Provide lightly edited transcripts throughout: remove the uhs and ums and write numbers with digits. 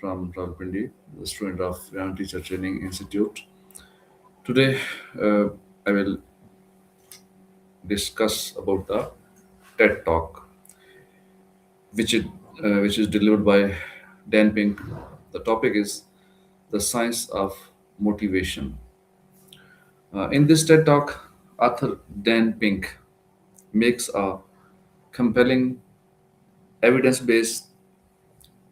from Rawalpindi, the student of Rehan Teacher Training Institute. Today, uh, I will discuss about the TED Talk, which is delivered by Dan Pink. The topic is the science of motivation. In this TED Talk, author Dan Pink makes a compelling evidence-based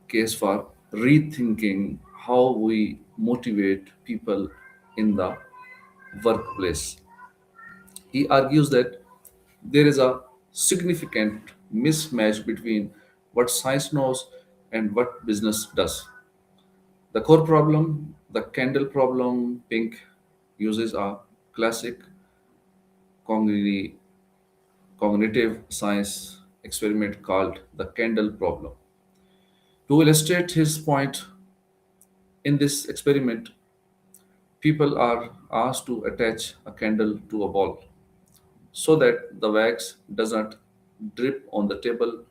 case for rethinking how we motivate people in the workplace. He argues that there is a significant mismatch between what science knows and what business does. The core problem, the candle problem, Pink uses a classic cogni- cognitive science experiment called the candle problem. To illustrate his point, in this experiment, people are asked to attach a candle to a ball so that the wax does not drip on the table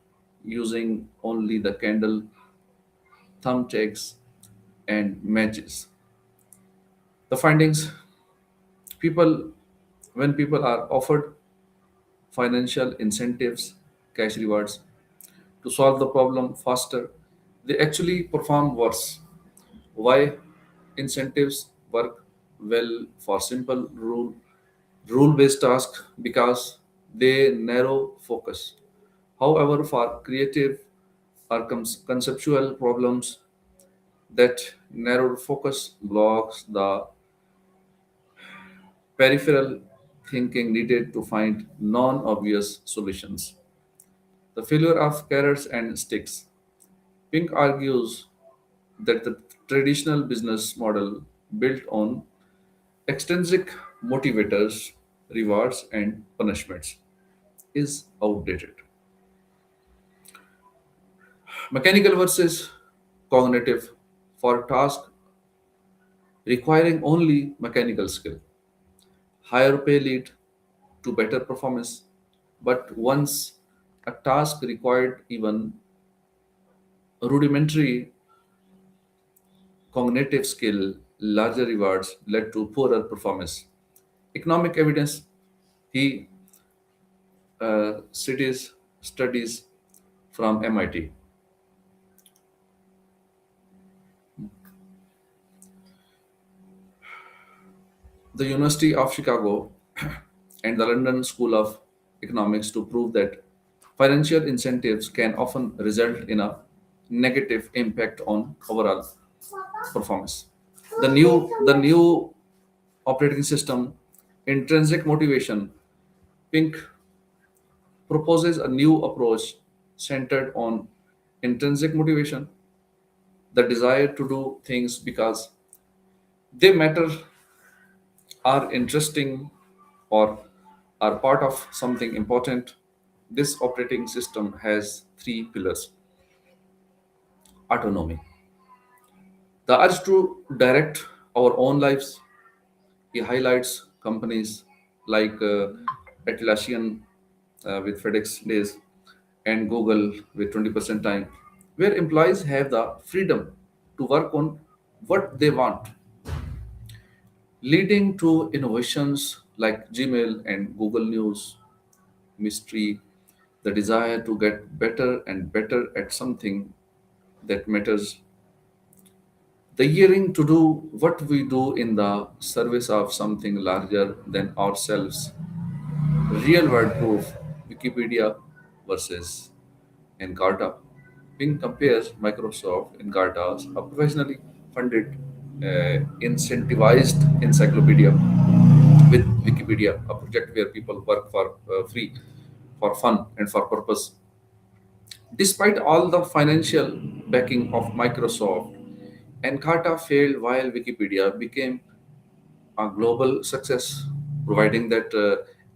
using only the candle, thumbtacks, and matches. The findings people when people are offered financial incentives, cash rewards to solve the problem faster, they actually perform worse. Why? Incentives work well for simple rule based tasks because they narrow focus. However, for creative or conceptual problems, that narrowed focus blocks the peripheral thinking needed to find non obvious solutions. The failure of carrots and sticks. Pink argues that the traditional business model built on extrinsic motivators, rewards, and punishments is outdated. Mechanical versus cognitive for tasks requiring only mechanical skill. Higher pay lead to better performance, but once a task required even rudimentary cognitive skill, larger rewards led to poorer performance. Economic evidence, he cities studies from MIT. The University of Chicago and the London School of Economics to prove that financial incentives can often result in a negative impact on overall performance. The new operating system, intrinsic motivation, Pink proposes a new approach centered on intrinsic motivation, the desire to do things because they matter, are interesting, or are part of something important. This operating system has three pillars: autonomy, the urge to direct our own lives. He highlights companies like Atlassian with FedEx Days and Google with 20% time, where employees have the freedom to work on what they want, leading to innovations like Gmail and Google News. Mystery, the desire to get better and better at something that matters, the yearning to do what we do in the service of something larger than ourselves. Real world proof, Wikipedia versus Encarta. Ping compares Microsoft Encarta's a professionally funded, incentivized encyclopedia with Wikipedia, a project where people work for free, for fun, and for purpose. Despite all the financial backing of Microsoft, Encarta failed while Wikipedia became a global success, providing that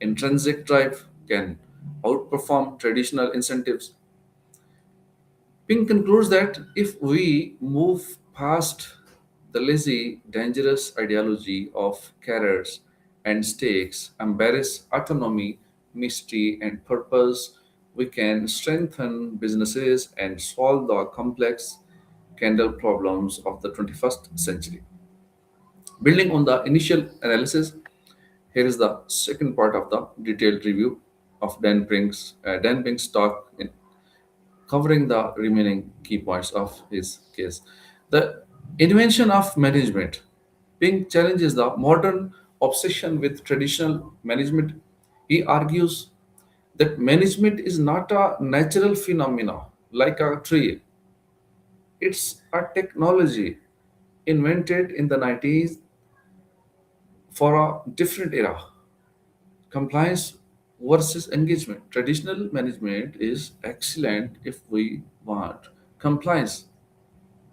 intrinsic drive can outperform traditional incentives. Pink concludes that if we move past the lazy, dangerous ideology of carrots and stakes, embrace autonomy, mystery, and purpose, we can strengthen businesses and solve the complex, candle problems of the 21st century. Building on the initial analysis, here is the second part of the detailed review of Dan Pink's talk in covering the remaining key points of his case. The invention of management. Pink challenges the modern obsession with traditional management. He argues that management is not a natural phenomena like a tree. It's a technology invented in the 90s for a different era. Compliance versus engagement. Traditional management is excellent if we want compliance.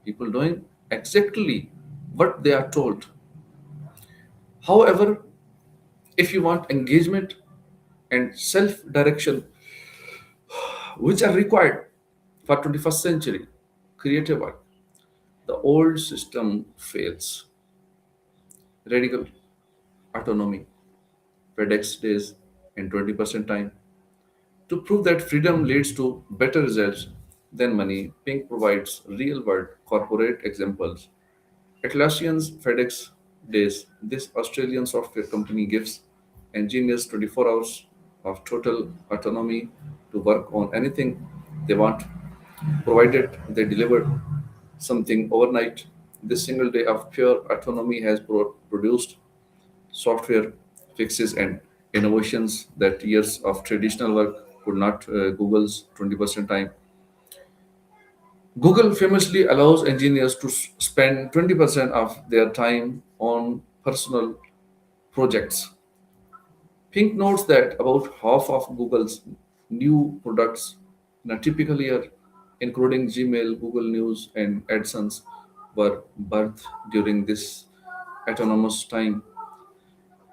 People doing exactly what they are told. However, if you want engagement and self direction, which are required for 21st century creative work, the old system fails. Radical autonomy, FedEx days, and 20% time. To prove that freedom leads to better results than money, Pink provides real world corporate examples. Atlassian's FedEx days, this Australian software company gives engineers 24 hours of total autonomy to work on anything they want, provided they deliver something overnight. This single day of pure autonomy has produced software fixes and innovations that years of traditional work could not. Google's 20% time. Google famously allows engineers to spend 20% of their time on personal projects. Pink notes that about half of Google's new products in a typical year, including Gmail, Google News, and AdSense, were birthed during this autonomous time.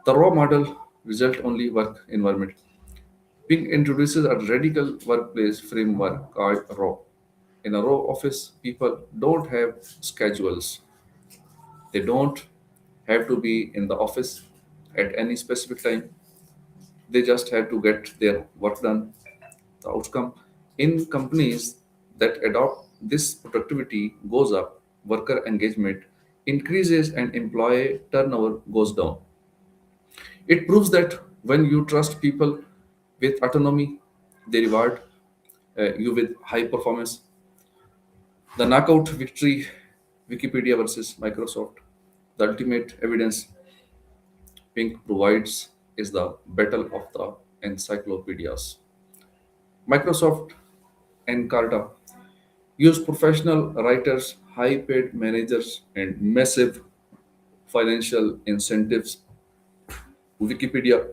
The raw model result only work environment. Pink introduces a radical workplace framework called RAW. In a RAW office, people don't have schedules. They don't have to be in the office at any specific time. They just have to get their work done. The outcome in companies that adopt this productivity goes up, worker engagement increases, and employee turnover goes down. It proves that when you trust people with autonomy, they reward you with high performance. The knockout victory, Wikipedia versus Microsoft, the ultimate evidence Pink provides is the battle of the encyclopedias. Microsoft and Carta use professional writers, high paid managers, and massive financial incentives. Wikipedia,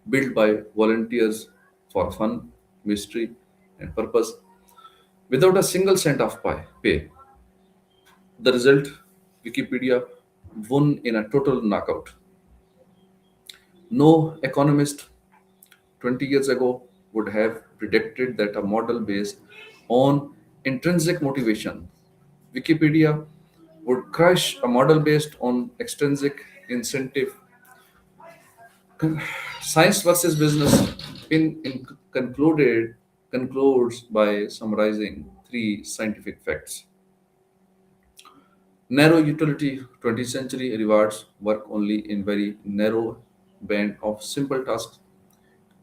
built by volunteers for fun, mystery, and purpose, without a single cent of pay. The result, Wikipedia won in a total knockout. No economist 20 years ago would have predicted that a model based on intrinsic motivation, Wikipedia, would crush a model based on extrinsic incentive. Science versus business in concluded concludes by summarizing three scientific facts. Narrow utility 20th century rewards work only in very narrow band of simple tasks.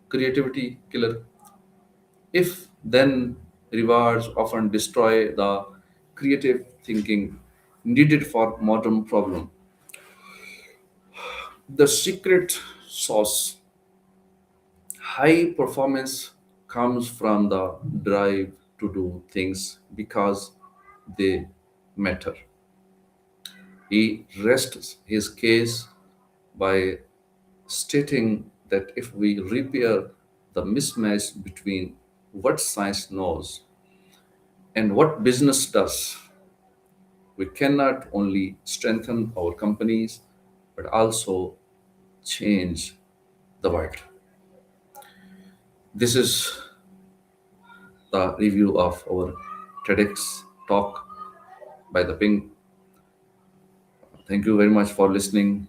Creativity killer. If then rewards often destroy the creative thinking needed for modern problem. The secret sauce, high performance comes from the drive to do things because they matter. He rests his case by stating that if we repair the mismatch between what science knows and what business does, we cannot only strengthen our companies but also change the world. This is the review of our TEDx talk by the Ping. Thank you very much for listening.